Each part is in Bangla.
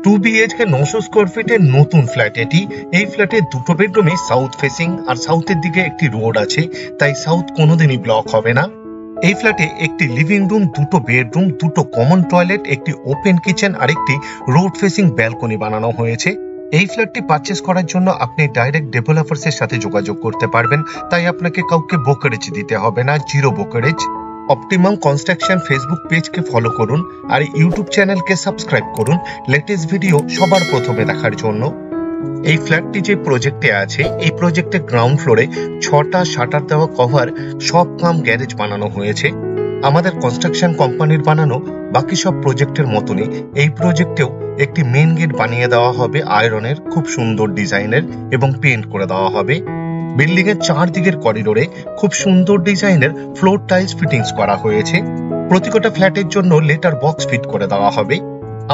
টু বিএইচকে 900 স্কোয়ার ফিটের নতুন ফ্ল্যাট এটি। এই ফ্ল্যাটের দুটো বেডরুমে সাউথ ফেসিং, আর সাউথের দিকে একটি রোড আছে, তাই সাউথ কোনোদিনই ব্লক হবে না। এই ফ্ল্যাটে একটি লিভিং রুম, দুটো বেডরুম, দুটো কমন টয়লেট, একটি ওপেন কিচেন আর একটি রোড ফেসিং ব্যালকনি বানানো হয়েছে। এই ফ্ল্যাটটি পারচেস করার জন্য আপনি ডাইরেক্ট ডেভেলপার্সের সাথে যোগাযোগ করতে পারবেন, তাই আপনাকে কাউকে ব্রোকারেজ দিতে হবে না, zero brokerage. Optimum construction Facebook পেজকে ফলো করুন আর ইউটিউব চ্যানেলকে সাবস্ক্রাইব করুন লেটেস্ট ভিডিও সবার প্রথমে দেখার জন্য। এই ফ্ল্যাটটি যে প্রজেক্টে আছে, এই প্রজেক্টের গ্রাউন্ড ফ্লোরে 6টা শাটার দেওয়া কভার সব কাম গ্যারেজ বানানো হয়েছে। আমাদের কনস্ট্রাকশন কোম্পানির বানানো বাকি সব প্রজেক্টের মতনই এই প্রজেক্টেও একটি মেন গেট বানিয়ে দেওয়া হবে আয়রনের, খুব সুন্দর ডিজাইনের, এবং পেইন্ট করে দেওয়া হবে। বিল্ডিং এর চারদিকের করিডোরে খুব সুন্দর ডিজাইনের ফ্লোর টাইলস ফিটিংস করা হয়েছে। প্রতিটা ফ্ল্যাটের জন্য লেটার বক্স ফিট করে দেওয়া হবে।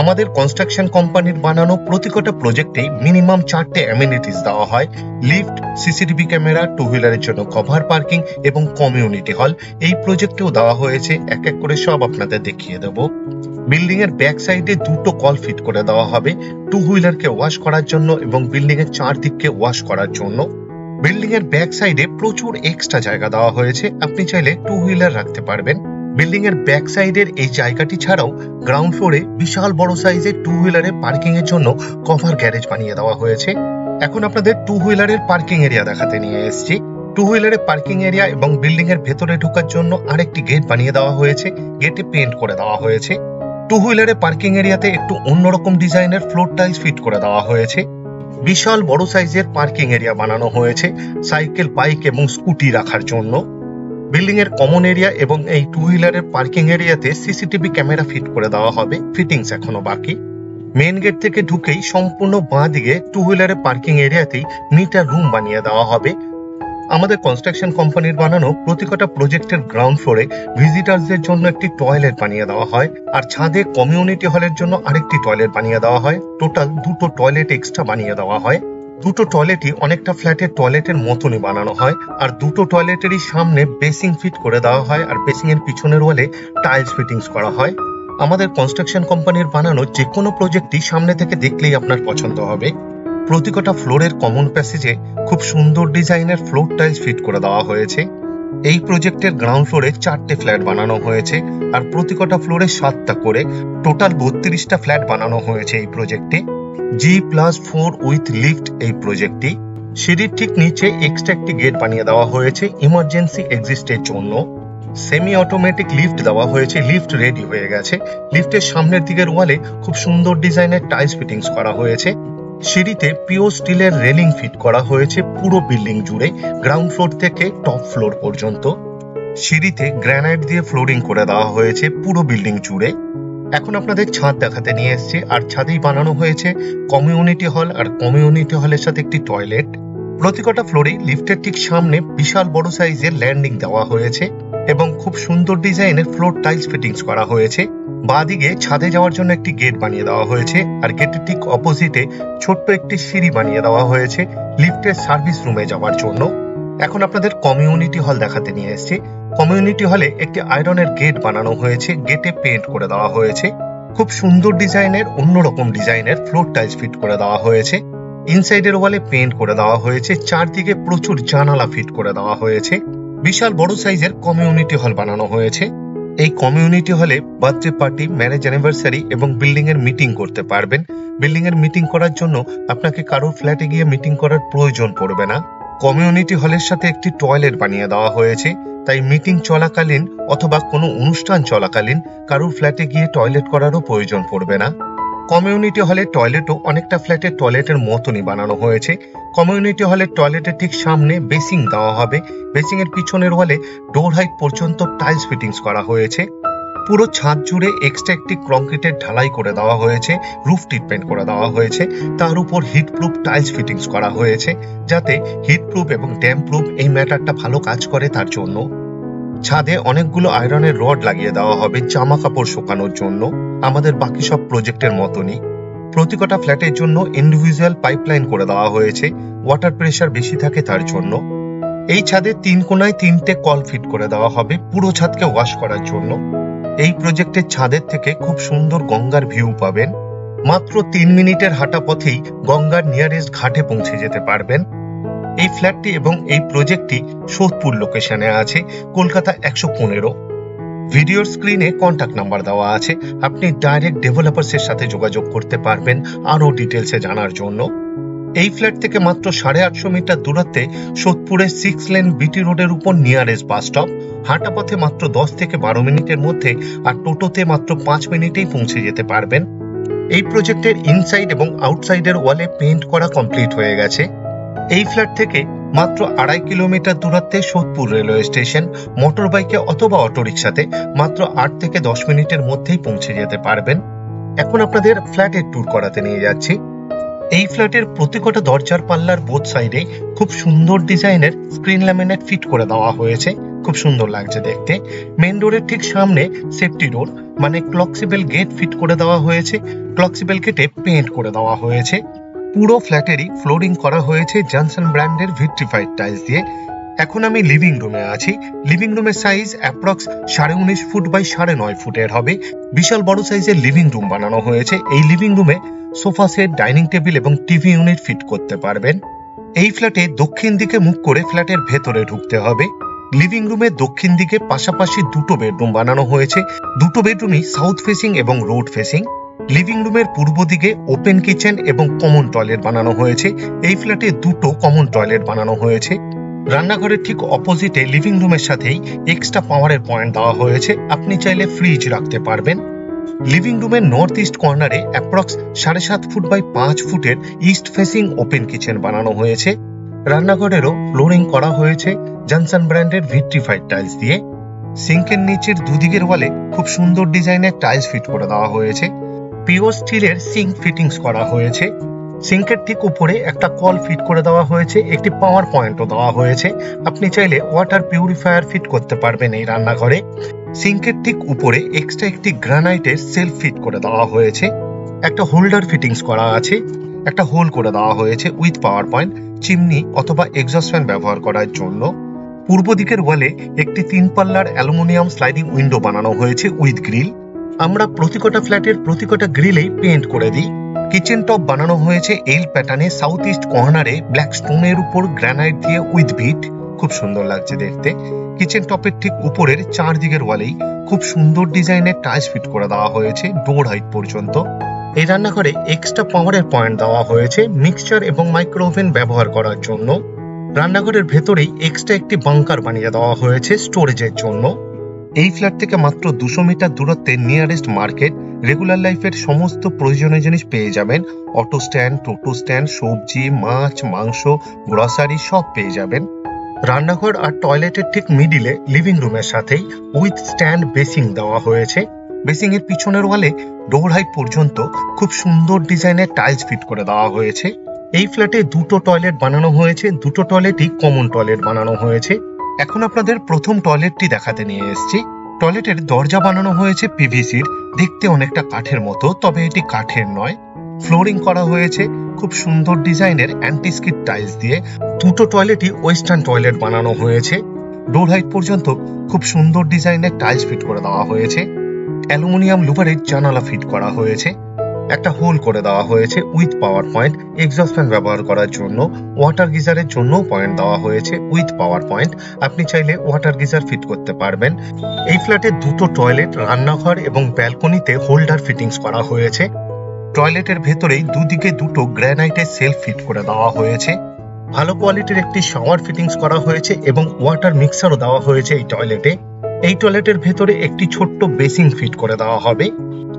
আমাদের কনস্ট্রাকশন কোম্পানির বানানো প্রতিটা প্রজেক্টে মিনিমাম 4টে অ্যামিনিটিস দেওয়া হয়। লিফট, সিসিটিভি ক্যামেরা, টু হুইলারের জন্য কভার পার্কিং এবং কমিউনিটি হল এই প্রজেক্টেও দেওয়া হয়েছে। এক এক করে সব আপনাদের দেখিয়ে দেব। বিল্ডিং এর ব্যাক সাইডে দুটো কল ফিট করে দেওয়া হবে টু হুইলারকে ওয়াশ করার জন্য এবং বিল্ডিং এর চারদিককে ওয়াশ করার জন্য। বিল্ডিং এর ব্যাক সাইডে প্রচুর এক্সট্রা জায়গা দেওয়া হয়েছে, আপনি চাইলে টু হুইলার রাখতে পারবেন। বিল্ডিং এর ব্যাক সাইডের এই জায়গাটি ছাড়াও গ্রাউন্ড ফ্লোরে বিশাল বড় সাইজের টু হুইলারের পার্কিং এর জন্য কভার গ্যারেজ বানিয়ে দেওয়া হয়েছে। এখন আপনাদের টু হুইলারের পার্কিং এরিয়া দেখাতে নিয়ে এসেছি। টু হুইলারের পার্কিং এরিয়া এবং বিল্ডিং এর ভেতরে ঢোকার জন্য আরেকটি গেট বানিয়ে দেওয়া হয়েছে, গেটে পেইন্ট করে দেওয়া হয়েছে। টু হুইলারের পার্কিং এরিয়াতে একটু অন্যরকম ডিজাইনের ফ্লোর টাইলস ফিট করে দেওয়া হয়েছে। বিশাল বড় সাইজের পার্কিং এরিয়া বানানো হয়েছে সাইকেল, বাইক এবং স্কুটি রাখার জন্য। বিল্ডিং এর কমন এরিয়া এবং এই টু হুইলারের পার্কিং এরিয়াতে সিসিটিভি ক্যামেরা ফিট করে দেওয়া হবে, ফিটিংস এখনো বাকি। মেন গেট থেকে ঢুকেই সম্পূর্ণ বাঁ দিকে টু হুইলারের পার্কিং এরিয়াতেই মিটার রুম বানিয়ে দেওয়া হবে। আমাদের কনস্ট্রাকশন কোম্পানির বানানো প্রতিটা প্রজেক্টের গ্রাউন্ড ফ্লোরে ভিজিটারদের জন্য একটি টয়লেট বানিয়ে দেওয়া হয়, আর ছাদে কমিউনিটি হলের জন্য আরেকটি টয়লেট বানিয়ে দেওয়া হয়। টোটাল দুটো টয়লেট এক্সট্রা বানিয়ে দেওয়া হয়। দুটো টয়লেটই অনেকটা ফ্ল্যাটের টয়লেটের মতনই বানানো হয়, আর দুটো টয়লেটেরই সামনে বেসিং ফিট করে দেওয়া হয়, আর বেসিং এর পিছনের ওয়ালে টাইলস ফিটিংস করা হয়। আমাদের কনস্ট্রাকশন কোম্পানির বানানো যে কোনো প্রজেক্টই সামনে থেকে দেখলেই আপনার পছন্দ হবে। প্রতিটা ফ্লোরের কমন প্যাসেজে খুব সুন্দর ডিজাইনের ফ্লোর টাইলস ফিট করে দেওয়া হয়েছে। এই প্রজেক্টের গ্রাউন্ড ফ্লোরে 4টে ফ্ল্যাট বানানো হয়েছে, আর প্রতিটা ফ্লোরে 7টা করে টোটাল 32টা ফ্ল্যাট বানানো হয়েছে এই প্রজেক্টে। G+4 উইথ লিফট এই প্রজেক্টটি। সিঁড়ির ঠিক নিচে এক্সট্রা একটি গেট বানিয়ে দেওয়া হয়েছে ইমার্জেন্সি এক্সিস্টের জন্য। সেমি অটোমেটিক লিফট দেওয়া হয়েছে, লিফট রেডি হয়ে গেছে। লিফটের সামনের দিকের ওয়ালে খুব সুন্দর ডিজাইনের টাইলস ফিটিংস করা হয়েছে। সিঁড়িতে পিওর স্টিলের রেলিং ফিট করা হয়েছে পুরো বিল্ডিং জুড়ে, গ্রাউন্ড ফ্লোর থেকে টপ ফ্লোর পর্যন্ত। সিঁড়িতে গ্রানাইট দিয়ে ফ্লোরিং করে দেওয়া হয়েছে পুরো বিল্ডিং জুড়ে। এখন আপনাদের ছাদ দেখাতে নিয়ে এসেছি, আর ছাদেই বানানো হয়েছে কমিউনিটি হল, আর কমিউনিটি হলের সাথে একটি টয়লেট। প্রতিটা ফ্লোরে লিফটের ঠিক সামনে বিশাল বড় সাইজের ল্যান্ডিং দেওয়া হয়েছে এবং খুব সুন্দর ডিজাইনের ফ্লোর টাইলস ফিটিংস করা হয়েছে। বাঁদিকে ছাদে যাওয়ার জন্য একটি গেট বানিয়ে দেওয়া হয়েছে, আর গেটের ঠিক অপোজিটে ছোট্ট একটি সিঁড়ি বানিয়ে দেওয়া হয়েছে লিফটের সার্ভিস রুমে যাওয়ার জন্য। এখন আপনাদের কমিউনিটি হল দেখাতে নিয়ে এসেছি। কমিউনিটি হলে একটি আয়রনের গেট বানানো হয়েছে, গেটে পেইন্ট করে দেওয়া হয়েছে। খুব সুন্দর ডিজাইনের, অন্যরকম ডিজাইনের ফ্লোর টাইলস ফিট করে দেওয়া হয়েছে। ইনসাইডের ওয়ালে পেইন্ট করে দেওয়া হয়েছে, চারদিকে প্রচুর জানালা ফিট করে দেওয়া হয়েছে। বিশাল বড় সাইজের কমিউনিটি হল বানানো হয়েছে। এই কমিউনিটি হলে বার্থডে পার্টি, ম্যারেজ অ্যানিভার্সারি এবং বিল্ডিং এর মিটিং করতে পারবেন। বিল্ডিং এর মিটিং করার জন্য আপনাকে কারোর ফ্ল্যাটে গিয়ে মিটিং করার প্রয়োজন পড়বে না। কমিউনিটি হলের সাথে একটি টয়লেট বানিয়ে দেওয়া হয়েছে, তাই মিটিং চলাকালীন অথবা কোনো অনুষ্ঠান চলাকালীন কারোর ফ্ল্যাটে গিয়ে টয়লেট করারও প্রয়োজন পড়বে না। কমিউনিটি হলের টয়লেটও অনেকটা ফ্ল্যাটের টয়লেটের মতনই বানানো হয়েছে। কমিউনিটি হলের টয়লেটের ঠিক সামনে বেসিং দেওয়া হবে, বেসিং এর পিছনের ওয়ালে ডোর হাইট পর্যন্ত টাইলস ফিটিংস করা হয়েছে। পুরো ছাদ জুড়ে এক্সট্রা একটি কংক্রিটের ঢালাই করে দেওয়া হয়েছে, রুফ ট্রিটমেন্ট করে দেওয়া হয়েছে। তার উপর হিট প্রুফ টাইলস ফিটিংস করা হয়েছে, যাতে হিট প্রুফ এবং ড্যাম্প প্রুফ এই ম্যাটারটা ভালো কাজ করে তার জন্য। ছাদে অনেকগুলো আয়রনের রড লাগিয়ে দেওয়া হবে জামা কাপড় শুকানোর জন্য, আমাদের বাকি সব প্রজেক্টের মতনই। প্রতিটা ফ্ল্যাটের জন্য ইন্ডিভিজুয়াল পাইপলাইন করে দেওয়া হয়েছে, ওয়াটার প্রেসার বেশি থাকে তার জন্য। এই ছাদে 3 কোণায় 3টে কল ফিট করে দেওয়া হবে পুরো ছাদকে ওয়াশ করার জন্য। এই প্রজেক্টের ছাদের থেকে খুব সুন্দর গঙ্গার ভিউ পাবেন। মাত্র 3 মিনিটের হাঁটা পথেই গঙ্গার নিয়ারেস্ট ঘাটে পৌঁছে যেতে পারবেন। এই ফ্ল্যাটটি এবং এই প্রজেক্টটি সোদপুর লোকেশনে আছে, কলকাতা 115। ভিডিওর স্ক্রিনে কন্ট্যাক্ট নাম্বার দেওয়া আছে, আপনি ডাইরেক্ট ডেভেলপার্সের সাথে যোগাযোগ করতে পারবেন আরো ডিটেলসে জানার জন্য। এই ফ্ল্যাট থেকে মাত্র 850 মিটার দূরত্বে সোদপুরের 6 লেন বিটি রোডের উপর নিয়ারেস্ট বাস স্টপ। হাঁটা পথে মাত্র 10 থেকে 12 মিনিটের মধ্যে, আর টোটোতে মাত্র 5 মিনিটেই পৌঁছে যেতে পারবেন। এই প্রজেক্টের ইনসাইড এবং আউটসাইডের ওয়ালে পেইন্ট করা কমপ্লিট হয়ে গেছে। এই ফ্ল্যাট থেকে মাত্র 2.5 কিলোমিটার দূরত্বে সোদপুর রেলওয়ে স্টেশন। মোটর বাইকে অথবা অটোরিকশাতে মাত্র 8 থেকে 10 মিনিটের মধ্যেই পৌঁছে যেতে পারবেন। এখন আপনাদের ফ্ল্যাটের ট্যুর করাতে নিয়ে যাচ্ছি। এই ফ্ল্যাটের প্রতিটা দরজার পাল্লার বোথ সাইডে খুব সুন্দর ডিজাইনের স্ক্রিন ল্যামিনেট ফিট করে দেওয়া হয়েছে, খুব সুন্দর লাগছে দেখতে। মেন ডোরের ঠিক সামনে সেফটি ডোর মানে ক্লকসিবেল গেট ফিট করে দেওয়া হয়েছে। ক্লকসিবেল গেটে পেইন্ট করে দেওয়া হয়েছে। পুরো ফ্ল্যাটেরই ফ্লোরিং করা হয়েছে জনসন ব্র্যান্ডের ভিট্রিফাইড টাইলস দিয়ে। এখন আমি লিভিং রুমে আছি। লিভিং রুমের সাইজ অ্যাপ্রক্স 19.5 ফুট বাই 9.5 ফুটের হবে। বিশাল বড় সাইজের লিভিং রুম বানানো হয়েছে। এই লিভিং রুমে সোফা সেট, ডাইনিং টেবিল এবং টিভি ইউনিট ফিট করতে পারবেন। এই ফ্ল্যাটে দক্ষিণ দিকে মুখ করে ফ্ল্যাটের ভেতরে ঢুকতে হবে। লিভিং রুমের দক্ষিণ দিকে পাশাপাশি দুটো বেডরুম বানানো হয়েছে। দুটো বেডরুমই সাউথ ফেসিং এবং রোড ফেসিং। লিভিং রুমের পূর্ব দিকে ওপেন কিচেন এবং কমন টয়লেট বানানো হয়েছে। এই ফ্ল্যাটে দুটো কমন টয়লেট বানানো হয়েছে। রান্নাঘরের ঠিক অপোজিটে লিভিং রুমের সাথেই এক্সট্রা পাওয়ারের পয়েন্ট দেওয়া হয়েছে, আপনি চাইলে ফ্রিজ রাখতে পারবেন। লিভিং রুমের নর্থ ইস্ট কর্নারে অ্যাপ্রক্স 7.5 ফুট বাই 5 ফুটের ইস্ট ফেসিং ওপেন কিচেন বানানো হয়েছে। রান্নাঘরেরও ফ্লোরিং করা হয়েছে জনসন ব্র্যান্ডের ভিট্রিফাইড টাইলস দিয়ে। সিঙ্কের নিচের দুদিকের ওয়ালে খুব সুন্দর ডিজাইনের টাইলস ফিট করে দেওয়া হয়েছে। পিওর স্টিলের সিঙ্ক ফিটিংস করা হয়েছে। সিঙ্কের ঠিক উপরে একটা কল ফিট করে দেওয়া হয়েছে, একটি পাওয়ার পয়েন্টও দেওয়া হয়েছে। আপনি চাইলে ওয়াটার পিউরিফায়ার ফিট করতে পারবেন এই রান্নাঘরে। সিঙ্কের ঠিক উপরে এক্সট্রা একটি গ্রানাইটের সেলফ ফিট করে দেওয়া হয়েছে। একটা হোল্ডার ফিটিংস করা আছে, একটা হোল করে দেওয়া হয়েছে উইথ পাওয়ার পয়েন্ট, চিমনি অথবা এক্সস্ট ফ্যান ব্যবহার করার জন্য। পূর্ব দিকের ওয়ালে একটি 3 পাল্লার অ্যালুমিনিয়াম স্লাইডিং উইন্ডো বানানো হয়েছে উইথ গ্রিল। আমরা প্রতিটা ফ্ল্যাটের প্রতিটা গ্রিলেই পেইন্ট করে দিই। কিচেন টপ বানানো হয়েছে এল প্যাটার্নে সাউথ ইস্ট কর্নারে ব্ল্যাক স্টোনের উপর গ্রানাইট দিয়ে উইথ ভিট, খুব সুন্দর লাগছে দেখতে। কিচেন টপের ঠিক উপরের 4 দিকের ওয়ালেই খুব সুন্দর ডিজাইনের টাইলস ফিট করে দেওয়া হয়েছে ডোর হাইট পর্যন্ত। এই রান্নাঘরে এক্সট্রা পাওয়ারের পয়েন্ট দেওয়া হয়েছে মিক্সচার এবং মাইক্রো ওভেন ব্যবহার করার জন্য। রান্নাঘরের ভেতরেই এক্সট্রা একটি বাংকার বানিয়ে দেওয়া হয়েছে স্টোরেজের জন্য। এই ফ্ল্যাট থেকে মাত্র 200 মিটার দূরত্বে নিয়ারেস্ট মার্কেট। রেগুলার লাইফের সমস্ত প্রয়োজনীয় জিনিস পেয়ে যাবেন। অটো স্ট্যান্ড, টোটো স্ট্যান্ড, সবজি, মাছ, মাংস, গ্রসারি সব পেয়ে যাবেন। রান্নাঘর আর টয়লেটের ঠিক মিডিলে লিভিং রুমের সাথেই উইথ স্ট্যান্ড বেসিং দেওয়া হয়েছে। বেসিং এর পিছনের ওয়ালে ডোর হাইট পর্যন্ত খুব সুন্দর ডিজাইনের টাইলস ফিট করে দেওয়া হয়েছে। এই ফ্ল্যাটে দুটো টয়লেট বানানো হয়েছে, দুটো টয়লেটই কমন টয়লেট বানানো হয়েছে। এখন আপনাদের প্রথম টয়লেটটি দেখাতে নিয়ে এসেছি। টয়লেটের দরজা বানানো হয়েছে পিভিসির, দেখতে অনেকটা কাঠের মতো, তবে এটি কাঠের নয়। ফ্লোরিং করা হয়েছে খুব সুন্দর ডিজাইনের অ্যান্টিস্কিড টাইলস দিয়ে। দুটো টয়লেটই ওয়েস্টার্ন টয়লেট বানানো হয়েছে। ডোর হাইট পর্যন্ত খুব সুন্দর ডিজাইনের টাইলস ফিট করে দেওয়া হয়েছে। অ্যালুমিনিয়াম লুভারের জানালা ফিট করা হয়েছে। একটা হোল করে দেওয়া হয়েছে with power point, exhaust fan ব্যবহার করার জন্য। ওয়াটার গিজারের জন্য পয়েন্ট দেওয়া হয়েছে উইথ পাওয়ার পয়েন্ট, আপনি চাইলে ওয়াটার গিজার ফিট করতে পারবেন। এই ফ্ল্যাটে দুটো টয়লেট, রান্নাঘর এবং ব্যালকনিতে হোল্ডার ফিটিংস করা হয়েছে। টয়লেটের ভেতরেই দুদিকে দুটো গ্রানাইটের সেলফ ফিট করে দেওয়া হয়েছে। ভালো কোয়ালিটির একটি শাওয়ার ফিটিংস করা হয়েছে এবং ওয়াটার মিক্সারও দেওয়া হয়েছে এই টয়লেটে। এই টয়লেটের ভেতরে একটি ছোট্ট বেসিন ফিট করে দেওয়া হবে।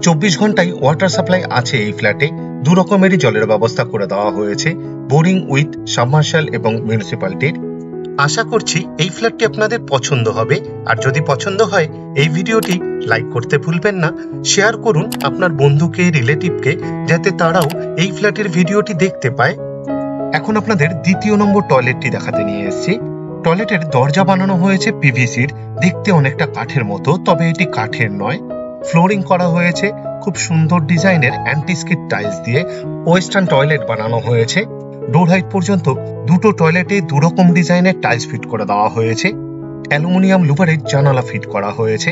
24 ঘন্টায় ওয়াটার সাপ্লাই আছে এই ফ্ল্যাটে। 2 রকমেরই জলের ব্যবস্থা করে দেওয়া হয়েছে, বোরিং উইথ সাবমার্শাল এবং মিউনিসিপ্যালিটির। আশা করছি এই ফ্ল্যাটটি আপনাদের পছন্দ হবে। আর যদি পছন্দ হয় এই ভিডিওটি লাইক করতে ভুলবেন না, শেয়ার করুন আপনার বন্ধুকে, রিলেটিভকে, যাতে তারাও এই ফ্ল্যাটের ভিডিওটি দেখতে পায়। এখন আপনাদের দ্বিতীয় নম্বর টয়লেটটি দেখাতে নিয়ে এসেছি। টয়লেটের দরজা বানানো হয়েছে পিভিসির, দেখতে অনেকটা কাঠের মতো, তবে এটি কাঠের নয়। ফ্লোরিং করা হয়েছে খুব সুন্দর ডিজাইনের অ্যান্টিস্কিড টাইলস দিয়ে। ওয়েস্টার্ন টয়লেট বানানো হয়েছে। ডোর হাইট পর্যন্ত দুটো টয়লেটে 2 রকম ডিজাইনের টাইলস ফিট করে দেওয়া হয়েছে। অ্যালুমিনিয়াম লুভারের জানালা ফিট করা হয়েছে।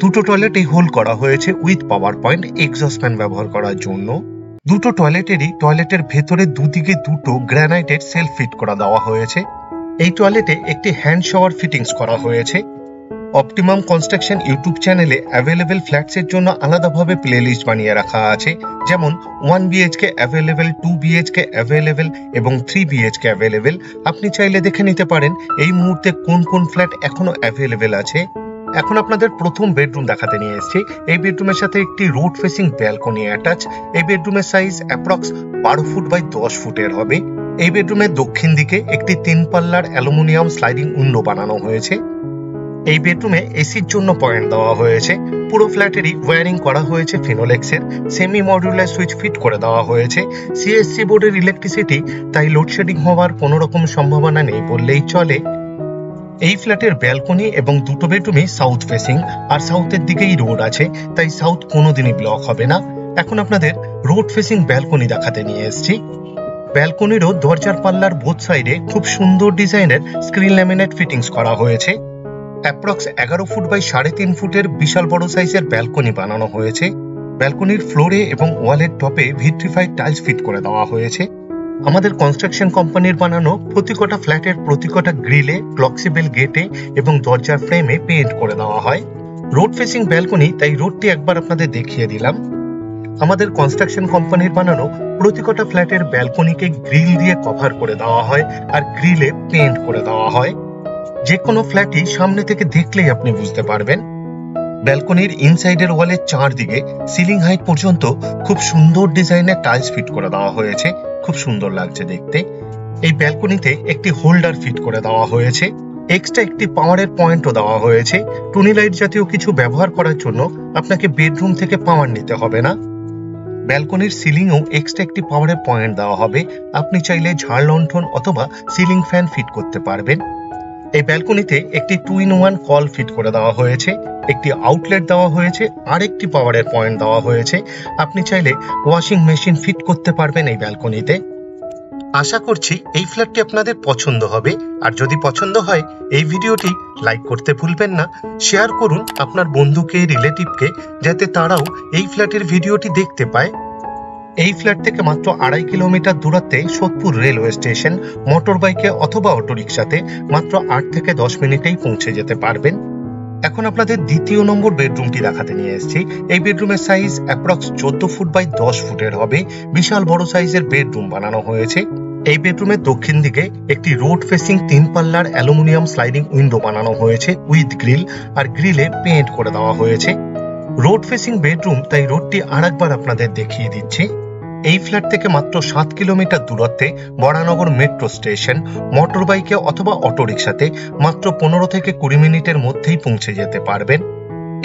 দুটো টয়লেটে হোল করা হয়েছে with power point, exhaust fan ব্যবহার করার জন্য। দুটো টয়লেটের ভেতরে দুদিকে দুটো গ্রানাইটের সেলফ ফিট করা দেওয়া হয়েছে। এই টয়লেটে একটি হ্যান্ড শাওয়ার ফিটিংস করা হয়েছে। অপটিমাম কনস্ট্রাকশন ইউটিউব চ্যানেলে অ্যাভেলেবেল ফ্ল্যাটসের জন্য আলাদাভাবে প্লেলিস্ট বানিয়ে রাখা আছে, যেমন 1 BHK অ্যাভেলেবেল, 2 BHK অ্যাভেলেবেল এবং 3 BHK অ্যাভেলেবেল। আপনি চাইলে দেখে নিতে পারেন এই মুহূর্তে কোন কোন ফ্ল্যাট এখনো অ্যাভেলেবেল আছে। এখন আপনাদের প্রথম বেডরুম দেখাতে নিয়ে এসেছি। এই বেডরুমের সাথে একটি রোড ফেসিং ব্যালকনি অ্যাটাচ। এই বেডরুমের সাইজ অ্যাপ্রক্স 12 ফুট বাই 10 ফুটের হবে। এই বেডরুমের দক্ষিণ দিকে একটি 3 পাল্লার অ্যালুমিনিয়াম স্লাইডিং উইন্ডো বানানো হয়েছে। এই বেডরুমে এসির জন্য পয়েন্ট দেওয়া হয়েছে। পুরো ফ্ল্যাটেরই ওয়্যারিং করা হয়েছে ফিনোলেক্সের। সেমি মডিউলার সুইচ ফিট করে দেওয়া হয়েছে। সিএসসি বোর্ডের ইলেকট্রিসিটি, তাই লোডশেডিং হওয়ার কোনো রকম সম্ভাবনা নেই বললেই চলে। এই ফ্ল্যাটের ব্যালকনি এবং দুটো বেডরুমই সাউথ ফেসিং, আর সাউথের দিকেই রোড আছে, তাই সাউথ কোনোদিনই ব্লক হবে না। এখন আপনাদের রোড ফেসিং ব্যালকনি দেখাতে নিয়ে এসেছি। ব্যালকনিরও দরজার পাল্লার বোথ সাইডে খুব সুন্দর ডিজাইনের স্ক্রিন ল্যামিনেট ফিটিংস করা হয়েছে। অ্যাপ্রক্স 11 ফুট বাই 3.5 ফুটের বিশাল বড় সাইজের ব্যালকনি বানানো হয়েছে। ব্যালকনির ফ্লোরে এবং ওয়ালের টপে ভিট্রিফাইড টাইলস ফিট করে দেওয়া হয়েছে। আমাদের কনস্ট্রাকশন কোম্পানির বানানো প্রতিকটা ফ্ল্যাটের প্রতিকটা গ্রিলে, ফ্লেক্সিবল গেটে এবং দরজার ফ্রেমে পেইন্ট করে দেওয়া হয়। রোড ফেসিং ব্যালকনি, তাই রোডটি একবার আপনাদের দেখিয়ে দিলাম। আমাদের কনস্ট্রাকশন কোম্পানির বানানো প্রতিকটা ফ্ল্যাটের ব্যালকনিকে গ্রিল দিয়ে কভার করে দেওয়া হয় আর গ্রিলে পেইন্ট করে দেওয়া হয়। যে কোনো ফ্ল্যাটই সামনে থেকে দেখলেই আপনি বুঝতে পারবেন। ব্যালকনির ইনসাইডের ওয়ালের চারদিকে সিলিং হাইট পর্যন্ত খুব সুন্দর ডিজাইনের টাইলস ফিট করে দেওয়া হয়েছে, খুব সুন্দর লাগছে দেখতে। এই ব্যালকনিতে একটি হোল্ডার ফিট করে দেওয়া হয়েছে। এক্সট্রা একটি পাওয়ারের পয়েন্টও দেওয়া হয়েছে। টুনি লাইট জাতীয় কিছু ব্যবহার করার জন্য আপনাকে বেডরুম থেকে পাওয়ার নিতে হবে না। ব্যালকনির সিলিংয়েও এক্সট্রা একটি পাওয়ারের পয়েন্ট দেওয়া হবে। আপনি চাইলে ঝাড় লণ্ঠন অথবা সিলিং ফ্যান ফিট করতে পারবেন। এই ব্যালকনিতে একটি 2-in-1 কল ফিট করে দেওয়া হয়েছে, একটি আউটলেট দেওয়া হয়েছে, আর একটি পাওয়ারের পয়েন্ট দেওয়া হয়েছে। আপনি চাইলে ওয়াশিং মেশিন ফিট করতে পারবেন এই ব্যালকনিতে। আশা করছি এই ফ্ল্যাটটি আপনাদের পছন্দ হবে, আর যদি পছন্দ হয় এই ভিডিওটি লাইক করতে ভুলবেন না। শেয়ার করুন আপনার বন্ধুকে, রিলেটিভকে, যাতে তারাও এই ফ্ল্যাটের ভিডিওটি দেখতে পায়। এই ফ্ল্যাট থেকে মাত্র 2.5 কিলোমিটার দূরত্বে সোদপুর রেলওয়ে স্টেশন। মোটর বাইকে অথবা অটোরিকশাতে মাত্র 8 থেকে 10 মিনিটেই পৌঁছে যেতে পারবেন। এখন আপনাদের দ্বিতীয় নম্বর বেডরুমটি দেখাতে নিয়ে এসেছি। এই বেডরুমের সাইজ অ্যাপ্রক্স 14 ফুট বাই 10 ফুটের হবে। বিশাল বড় সাইজের বেডরুম বানানো হয়েছে। এই বেডরুমের দক্ষিণ দিকে একটি রোড ফেসিং 3 পাল্লার অ্যালুমিনিয়াম স্লাইডিং উইন্ডো বানানো হয়েছে উইথ গ্রিল, আর গ্রিলে পেইন্ট করে দেওয়া হয়েছে। রোড ফেসিং বেডরুম, তাই রোডটি আরেকবার আপনাদের দেখিয়ে দিচ্ছি। এই ফ্ল্যাট থেকে মাত্র 7 কিলোমিটার দূরত্বে বরানগর মেট্রো স্টেশন। মোটর বাইকে অথবা অটোরিকশাতে মাত্র 15 থেকে 20 মিনিটের মধ্যেই পৌঁছে যেতে পারবেন।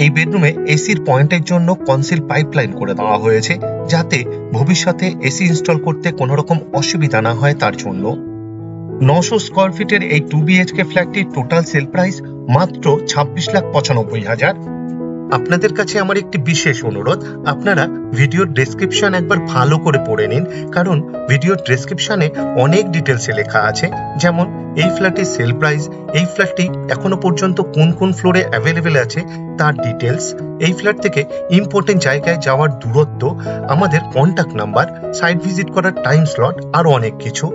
এই বেডরুমে এসির পয়েন্টের জন্য কনসিল পাইপলাইন করে দেওয়া হয়েছে, যাতে ভবিষ্যতে এসি ইনস্টল করতে কোনো রকম অসুবিধা না হয় তার জন্য। 900 স্কোয়ার ফিটের এই 2 BHK ফ্ল্যাটটির টোটাল সেল প্রাইস মাত্র 26,95,000। আপনাদের কাছে আমার একটি বিশেষ অনুরোধ, আপনারা ভিডিওর ডেসক্রিপশন একবার ভালো করে পড়ে নিন, কারণ ভিডিওর ডেসক্রিপশনে অনেক ডিটেলসে লেখা আছে, যেমন এই ফ্ল্যাটের সেল প্রাইস, এই ফ্ল্যাটটি এখনো পর্যন্ত কোন কোন ফ্লোরে অ্যাভেলেবেল আছে তার ডিটেলস, এই ফ্ল্যাট থেকে ইম্পর্টেন্ট জায়গায় যাওয়ার দূরত্ব, আমাদের কন্ট্যাক্ট নাম্বার, সাইট ভিজিট করার টাইম স্লট, আরো অনেক কিছু।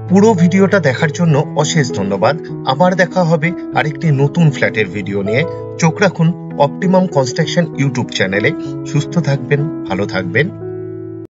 পুরো ভিডিওটা দেখার জন্য অশেষ ধন্যবাদ। আবার দেখা হবে আরেকটি নতুন ফ্ল্যাটের ভিডিও নিয়ে। চোখ রাখুন অপটিমাম কনস্ট্রাকশন ইউটিউব চ্যানেলে। সুস্থ থাকবেন, ভালো থাকবেন।